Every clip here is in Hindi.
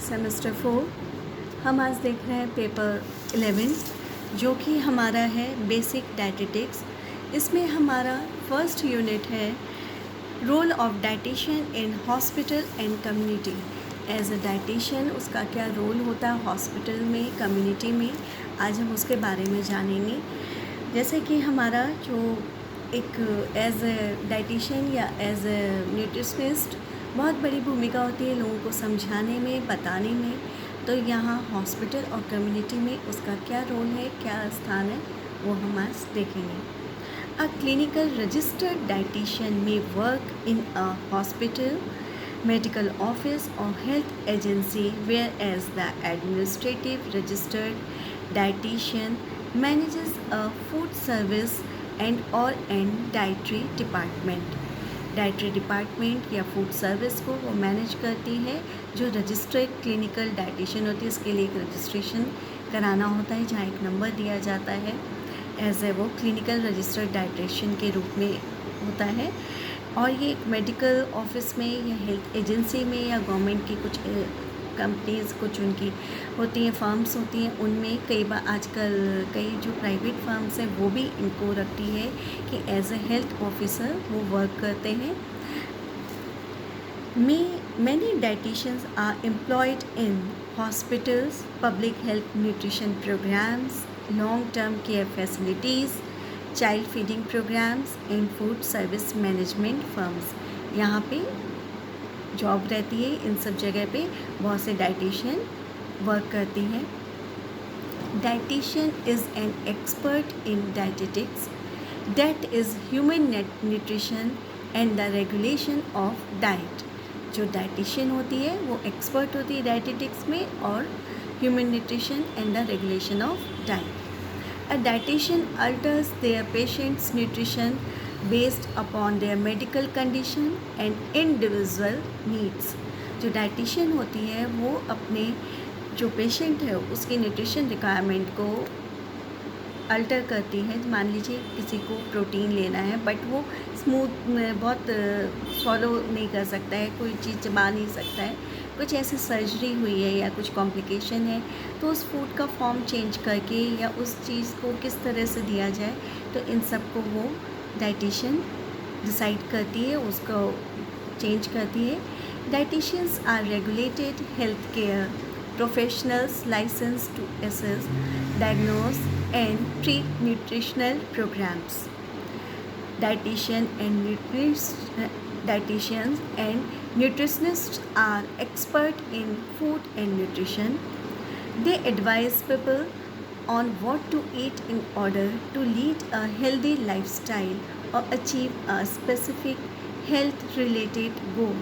सेमेस्टर 4 हम आज देख रहे हैं पेपर 11 जो कि हमारा है बेसिक डायटीटिक्स। इसमें हमारा फर्स्ट यूनिट है role of dietitian in hospital and community. As a dietitian उसका क्या रोल होता है हॉस्पिटल में, कम्युनिटी में, आज हम उसके बारे में जानेंगे। जैसे कि हमारा जो एक एज अ डाइटिशियन या एज अ न्यूट्रिशनिस्ट बहुत बड़ी भूमिका होती है लोगों को समझाने में, बताने में। तो यहाँ हॉस्पिटल और कम्युनिटी में उसका क्या रोल है, क्या स्थान है, वो हम आज देखेंगे। अ क्लिनिकल रजिस्टर्ड डाइटिशियन में work in a hospital, medical office or health agency, whereas the administrative registered dietitian manages a food service and or an dietary department. Dietary department या फूड सर्विस को वो मैनेज करती है। जो रजिस्टर्ड क्लिनिकल डाइटिशियन होती है इसके लिए एक रजिस्ट्रेशन कराना होता है जहाँ एक नंबर दिया जाता है। एज ए वो क्लिनिकल रजिस्टर्ड डाइटिशियन के रूप में होता है। और ये एक मेडिकल ऑफिस में या हेल्थ एजेंसी में या गवर्नमेंट की कुछ कंपनीज़, कुछ उनकी होती हैं, फर्म्स होती हैं, उनमें कई बार आजकल कई जो प्राइवेट फर्म्स हैं वो भी इनको रखती है कि एज ए हेल्थ ऑफिसर वो वर्क करते हैं। Many dietitians are employed in hospitals, public health nutrition programs, long-term care facilities, child feeding programs and food service management firms. यहाँ पे जॉब रहती है। इन सब जगह पे बहुत से डाइटिशियन वर्क करती हैं। Dietitian is an expert in dietetics that is human nutrition and the regulation of diet. जो डाइटिशियन होती है वो एक्सपर्ट होती है डाइटेटिक्स में और human nutrition and the regulation of diet. A dietitian alters their patient's nutrition based upon their medical condition and individual needs. जो डाइटिशियन होती है वो अपने जो पेशेंट है उसकी न्यूट्रिशन रिक्वायरमेंट को अल्टर करती है। मान लीजिए किसी को प्रोटीन लेना है बट वो स्मूथ बहुत फॉलो नहीं कर सकता है, कोई चीज़ चबा नहीं सकता है, कुछ ऐसी सर्जरी हुई है या कुछ कॉम्प्लिकेशन है, तो उस फूड का फॉर्म चेंज करके या उस चीज़ को किस तरह से दिया जाए, तो इन सब को वो डाइटिशियन डिसाइड करती है, उसको चेंज करती है। Dietitians are regulated health care professionals licensed to assess, diagnose and treat nutritional programs. Dietitians and nutritionists are expert in food and nutrition. They advise people on what to eat in order to lead a healthy lifestyle or achieve a specific health-related goal.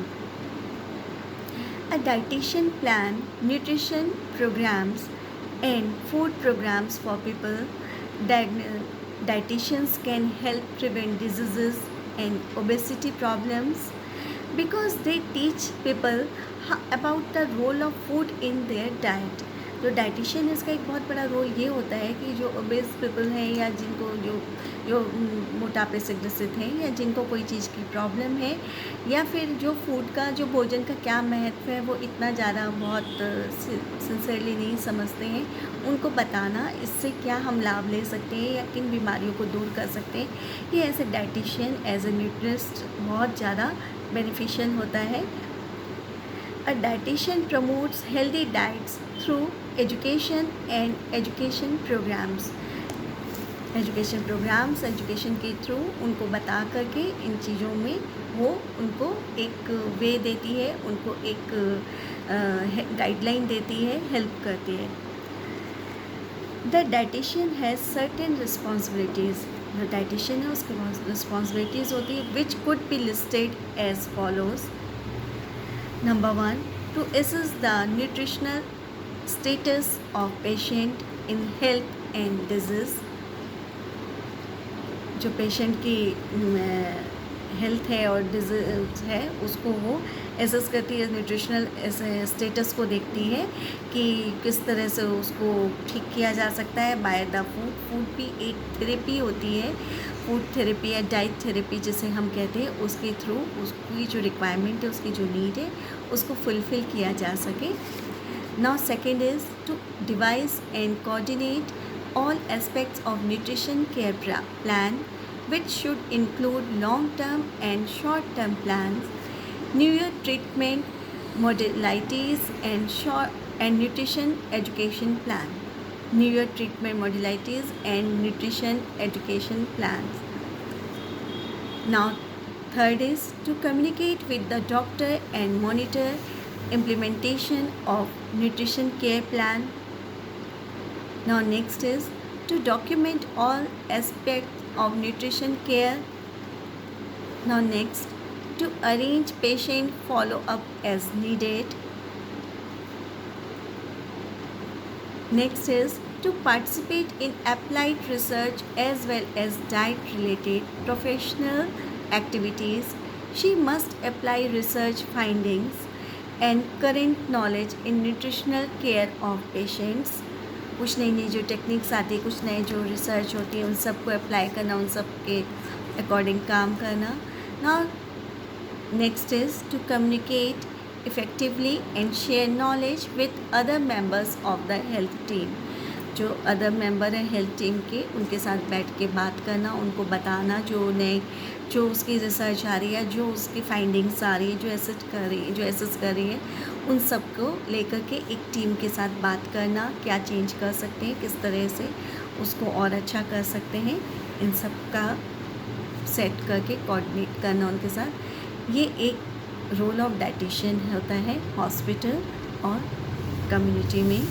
A dietitian plan nutrition programs and food programs for people. Dietitians can help prevent diseases and obesity problems because they teach people about the role of food in their diet. तो डाइटिशियन इसका एक बहुत बड़ा रोल ये होता है कि जो ओबेस पीपल हैं या जिनको जो मोटापे से ग्रसित हैं या जिनको कोई चीज़ की प्रॉब्लम है या फिर जो फूड का, जो भोजन का क्या महत्व है वो इतना ज़्यादा बहुत सिंसियरली नहीं समझते हैं, उनको बताना इससे क्या हम लाभ ले सकते हैं या किन बीमारियों को दूर कर सकते हैं, ये as a dietitian, as a nutritionist बहुत ज़्यादा बेनिफिशियल होता है। A dietitian promotes healthy diets through education and education programs. Education के थ्रू उनको बता करके इन चीज़ों में वो उनको एक वे देती है, उनको एक गाइडलाइन देती है, हेल्प करती है। The dietitian has certain responsibilities. जो डाइटिशियन है उसके पास रिस्पॉन्सिबिलिटीज़ होती है which could be listed as follows. Number 1, to assess the nutritional status of patient in health and disease. जो पेशेंट की हेल्थ है और डिजीज है उसको वो एसेस करती है, न्यूट्रिशनल स्टेटस को देखती है कि किस तरह से उसको ठीक किया जा सकता है बाय द फूड। फूड भी एक थेरेपी होती है, फूड थेरेपी या डाइट थेरेपी जिसे हम कहते हैं, उसके थ्रू उसकी जो रिक्वायरमेंट है, उसकी जो नीड है उसको फुलफ़िल किया जा सके। Now second is to devise and coordinate all aspects of nutrition care plan, which should include long-term and short-term plans, New Year treatment modalities and nutrition education plan. New Year treatment modalities and nutrition education plans. Now third is to communicate with the doctor and monitor implementation of nutrition care plan. Now next is to document all aspects of nutrition care. Now next, to arrange patient follow-up as needed. Next is to participate in applied research as well as diet-related professional activities. She must apply research findings and current knowledge in nutritional care of patients. कुछ नई नई जो टेक्निक्स आती है, कुछ नए जो रिसर्च होती है, उन सबको अप्लाई करना, उन सब के अकॉर्डिंग काम करना. Now next is to communicate effectively and share knowledge with other members of the health team. जो अदर मेंबर हैं हेल्थ टीम के, उनके साथ बैठ के बात करना, उनको बताना जो उसकी रिसर्च आ रही है, जो उसकी फाइंडिंग्स आ रही है, जो एसेस कर रही है, उन सबको लेकर के एक टीम के साथ बात करना, क्या चेंज कर सकते हैं, किस तरह से उसको और अच्छा कर सकते हैं, इन सब का सेट करके कोऑर्डिनेट करना उनके साथ. ये एक रोल ऑफ डाइटिशियन होता है हॉस्पिटल और कम्युनिटी में.